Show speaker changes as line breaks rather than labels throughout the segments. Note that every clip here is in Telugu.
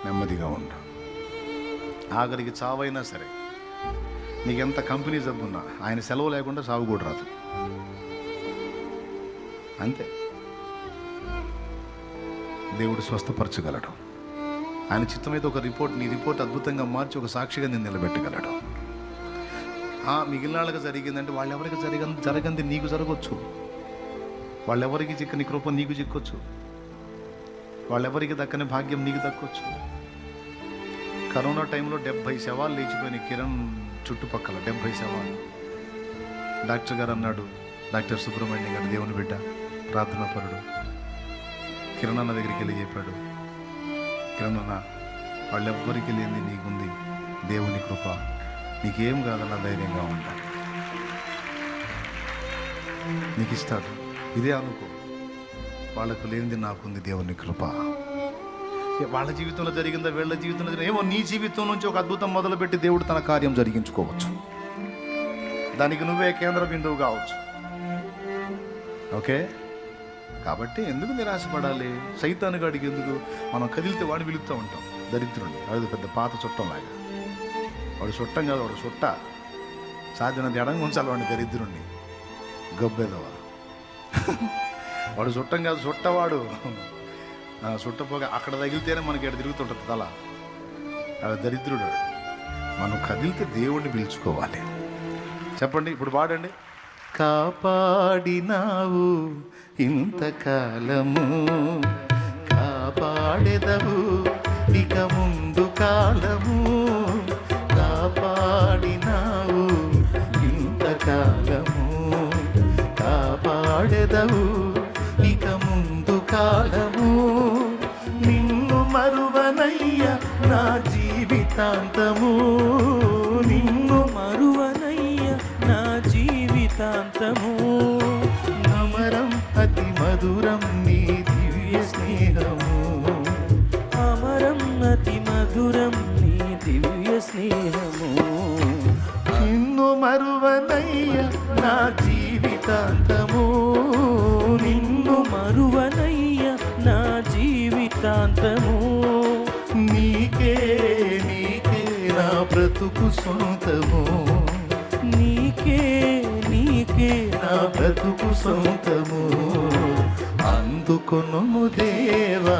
నెమ్మదిగా ఉండు. ఆఖరికి చావైనా సరే, నీకెంత కంపెనీ జబ్బున్నా ఆయన సెలవు లేకుండా చావు కూడా రాదు. అంతే. దేవుడు స్వస్థపరచగలడు. ఆయన చిత్తమైతే ఒక రిపోర్ట్, నీ రిపోర్ట్ అద్భుతంగా మార్చి ఒక సాక్షిగా నేను నిలబెట్టగలడు. మిగిలిన వాళ్ళకి జరిగిందంటే వాళ్ళెవరికి జరగంది నీకు జరగవచ్చు. వాళ్ళెవరికి చిక్కని కృప నీకు చిక్కొచ్చు. వాళ్ళెవరికి దక్కని భాగ్యం నీకు దక్కొచ్చు. కరోనా టైంలో 70 శవాలు లేచిపోయినాయి కిరణ్ చుట్టుపక్కల. 70 శవాలు. డాక్టర్ గారు అన్నాడు, డాక్టర్ సుబ్రహ్మణ్యం గారు, దేవుని బిడ్డ, ప్రార్థనా పరుడు, కిరణ్ అన్న దగ్గరికి వెళ్ళి చెప్పాడు, కిరణ్ అన్న, వాళ్ళెవ్వరికి లేని నీకుంది దేవుని కృప, నీకేం కాదన్న ధైర్యంగా ఉంటా, నీకు ఇస్తాడు. ఇదే అనుకో, వాళ్ళకు లేనిది నాకుంది దేవుని కృప. వాళ్ళ జీవితంలో జరిగిందా, వీళ్ళ జీవితంలో జరిగిందా, ఏమో నీ జీవితం నుంచి ఒక అద్భుతం మొదలుపెట్టి దేవుడు తన కార్యం జరిగించుకోవచ్చు. దానికి నువ్వే కేంద్ర బిందువు కావచ్చు. ఓకే, కాబట్టి ఎందుకు నిరాశపడాలి? సైతాను గాడికి ఎందుకు? మనం కదిలితే వాడిని పిలుస్తూ ఉంటాం దరిద్రుని. అది పెద్ద పాత చుట్టం లాగా. వాడు చుట్టం కాదు, వాడు చుట్ట. సాధ్యమైనంత ఎడంగా ఉంచాలి వాడిని, దరిద్రుణ్ణి, గబ్బెదవా. వాడు చుట్టం కాదు, చుట్టవాడు. చుట్టపోగా అక్కడ తగిలితేనే మనకి ఎక్కడ తిరుగుతుంటుంది తల. అది దరిద్రుడు. మనం కదిలితే దేవుణ్ణి పిలుచుకోవాలి. చెప్పండి, ఇప్పుడు పాడండి. కాపాడినావు ఇంతకాలము, కాపాడెదవు ఇక ముందు కాలము. కాపాడినావు ఇంతకాలము, కాపాడెదవు ఇక ముందు కాలము. నిన్ను మరువనయ్య నా జీవితాంతము, నిన్ను మరువనయ్య నా జీవితాంతము. అమరం అతి మధురం నీ దివ్య స్నేహము, అమరం అతి మధురం నీ దివ్య స్నేహము. నిన్ను మరువనయ్య నా జీవితాంతము, నిన్ను మరువనయ్య నా జీవితాంతము. నీకే నీకే నా బ్రతుకు సొంతము, నీకే నీకే నా బ్రతుకు సొంతము. అందుకొనుము దేవా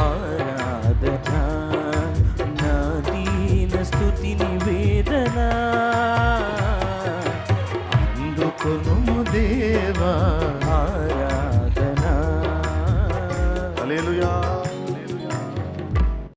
ఆరాధన, నా దీన స్తుతిని